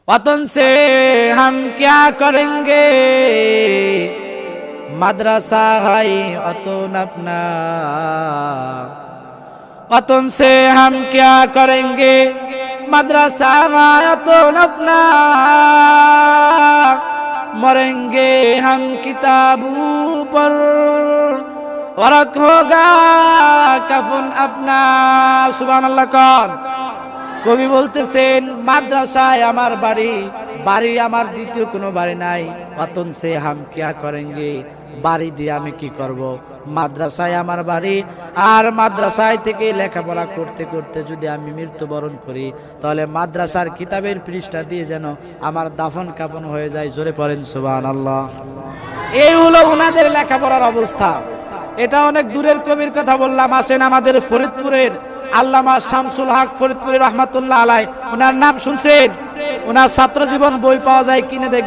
वतन से हम क्या करेंगे, मदरसा है वतन अपना। वतन से हम क्या करेंगे, मदरसा है वतन अपना। मरेंगे हम किताबों पर, वरक होगा कफन अपना। सुबहानाल्लाह। कौन কবি বলতেছেন, মাদ্রাসায় আমার বাড়ি, বাড়ি আমার দ্বিতীয় কোনো বাড়ি নাই। ওয়াতন সে হাম কিয়া করেঙ্গে, বাড়ি দিয়ে আমি কি করব। মাদ্রাসায় আমার বাড়ি, আর মাদ্রাসায় থেকে লেখাপড়া করতে করতে যদি আমি মৃত্যুবরণ করি, তাহলে মাদ্রাসার কিতাবের পৃষ্ঠা দিয়ে যেন আমার দাফন কাফন হয়ে যায়। জোরে পড়েন সুবহানাল্লাহ। এই হলো ওনাদের লেখাপড়ার অবস্থা। এটা অনেক দূরের কবির কথা বললাম। আসেন আমাদের ফরিদপুরের আল্লামা শামসুল হক ফরিদপুরি রহমাতুল্লাহ আলাইহি, ওনার নাম শুনছেন? ওনার ছাত্র জীবন বই পাওয়া যায়, কিনে দেখবেন।